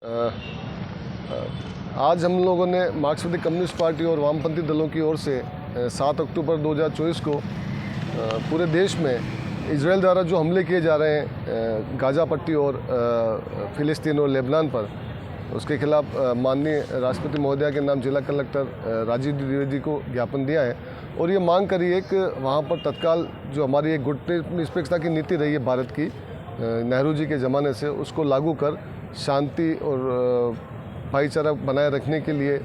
अ, आज हम लोगों ने मार्क्सवादी कम्युनिस्ट पार्टी और वामपंथी दलों की ओर से 7 अक्टूबर 2024 को पूरे देश में इजराइल द्वारा जो हमले किए जा रहे हैं गाज़ा पट्टी और फ़िलिस्तीन और लेबनान पर, उसके खिलाफ माननीय राष्ट्रपति महोदया के नाम जिला कलेक्टर राजीव द्विवेदी को ज्ञापन दिया है और ये मांग करी है कि वहाँ पर तत्काल जो हमारी एक गुटनिरपेक्षता की नीति रही है भारत की नेहरू जी के ज़माने से, उसको लागू कर शांति और भाईचारा बनाए रखने के लिए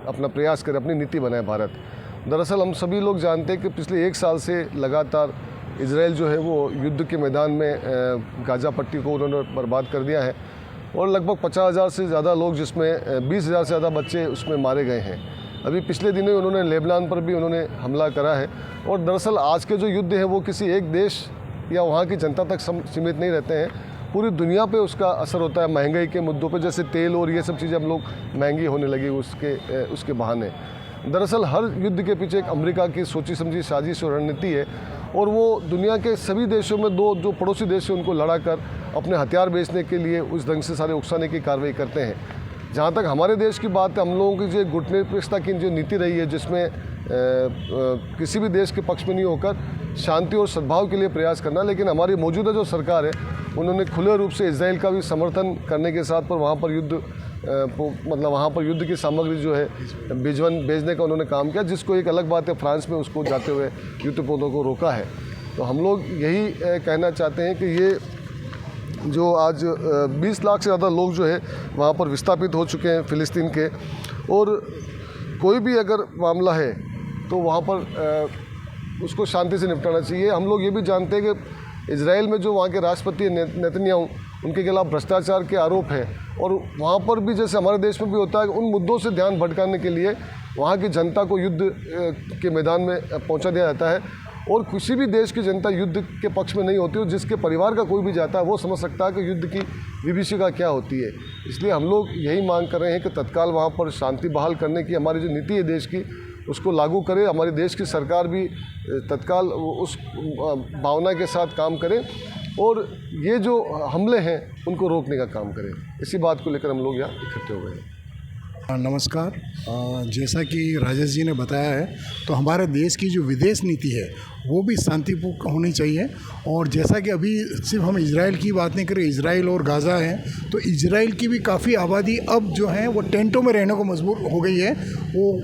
अपना प्रयास करे, अपनी नीति बनाए भारत। दरअसल हम सभी लोग जानते हैं कि पिछले 1 साल से लगातार इजराइल जो है वो युद्ध के मैदान में गाज़ा पट्टी को उन्होंने बर्बाद कर दिया है और लगभग 50,000 से ज़्यादा लोग, जिसमें 20,000 से ज़्यादा बच्चे उसमें मारे गए हैं। अभी पिछले दिनों उन्होंने लेबनान पर भी उन्होंने हमला करा है और दरअसल आज के जो युद्ध है वो किसी एक देश या वहाँ की जनता तक सीमित नहीं रहते हैं, पूरी दुनिया पे उसका असर होता है। महंगाई के मुद्दों पे, जैसे तेल और ये सब चीज़ें हम लोग महंगी होने लगी उसके बहाने। दरअसल हर युद्ध के पीछे एक अमेरिका की सोची समझी साजिश और रणनीति है और वो दुनिया के सभी देशों में जो पड़ोसी देश हैं उनको लड़ा कर अपने हथियार बेचने के लिए उस ढंग से सारे उकसाने की कार्रवाई करते हैं। जहाँ तक हमारे देश की बात है, हम लोगों की जो गुटनिरपेक्षता की जो नीति रही है, जिसमें किसी भी देश के पक्ष में नहीं होकर शांति और सद्भाव के लिए प्रयास करना, लेकिन हमारी मौजूदा जो सरकार है उन्होंने खुले रूप से इजराइल का भी समर्थन करने के साथ पर वहाँ पर वहाँ पर युद्ध की सामग्री जो है भेजने का उन्होंने काम किया, जिसको एक अलग बात है फ्रांस में उसको जाते हुए युद्धपोतों को रोका है। तो हम लोग यही कहना चाहते हैं कि ये जो आज 20 लाख से ज़्यादा लोग जो है वहाँ पर विस्थापित हो चुके हैं फ़िलिस्तीन के, और कोई भी अगर मामला है तो वहाँ पर उसको शांति से निपटाना चाहिए। हम लोग ये भी जानते हैं कि इजराइल में जो वहाँ के राष्ट्रपति नेतन्याहू, उनके खिलाफ भ्रष्टाचार के आरोप हैं और वहाँ पर भी, जैसे हमारे देश में भी होता है, उन मुद्दों से ध्यान भटकाने के लिए वहाँ की जनता को युद्ध के मैदान में पहुँचा दिया जाता है और किसी भी देश की जनता युद्ध के पक्ष में नहीं होती और जिसके परिवार का कोई भी जाता है वो समझ सकता है कि युद्ध की विभीषिका क्या होती है। इसलिए हम लोग यही मांग कर रहे हैं कि तत्काल वहाँ पर शांति बहाल करने की हमारी जो नीति है देश की, उसको लागू करे। हमारे देश की सरकार भी तत्काल उस भावना के साथ काम करे और ये जो हमले हैं उनको रोकने का काम करे। इसी बात को लेकर हम लोग यहाँ इकट्ठे हो गए हैं। नमस्कार। जैसा कि राजेश जी ने बताया है, तो हमारे देश की जो विदेश नीति है वो भी शांतिपूर्ण होनी चाहिए। और जैसा कि अभी सिर्फ हम इजराइल की बात नहीं करें, इजराइल और गाज़ा है, तो इजराइल की भी काफ़ी आबादी अब जो है वो टेंटों में रहने को मजबूर हो गई है,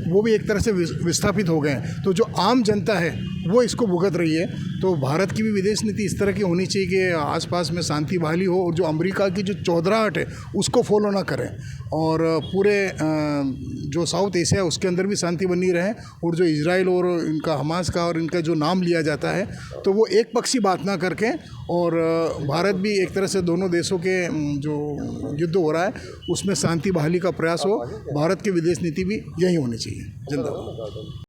वो भी एक तरह से विस्थापित हो गए हैं। तो जो आम जनता है वो इसको भुगत रही है। तो भारत की भी विदेश नीति इस तरह की होनी चाहिए कि आसपास में शांति बहाली हो और जो अमेरिका की जो चौधराहट है उसको फॉलो ना करें और पूरे जो साउथ एशिया है उसके अंदर भी शांति बनी रहे। और जो इजराइल और इनका हमास का और इनका जो नाम लिया जाता है तो वो एक पक्षी बात ना करके, और भारत भी एक तरह से दोनों देशों के जो युद्ध हो रहा है उसमें शांति बहाली का प्रयास हो। भारत की विदेश नीति भी यही होनी चाहिए। जिंदाबाद।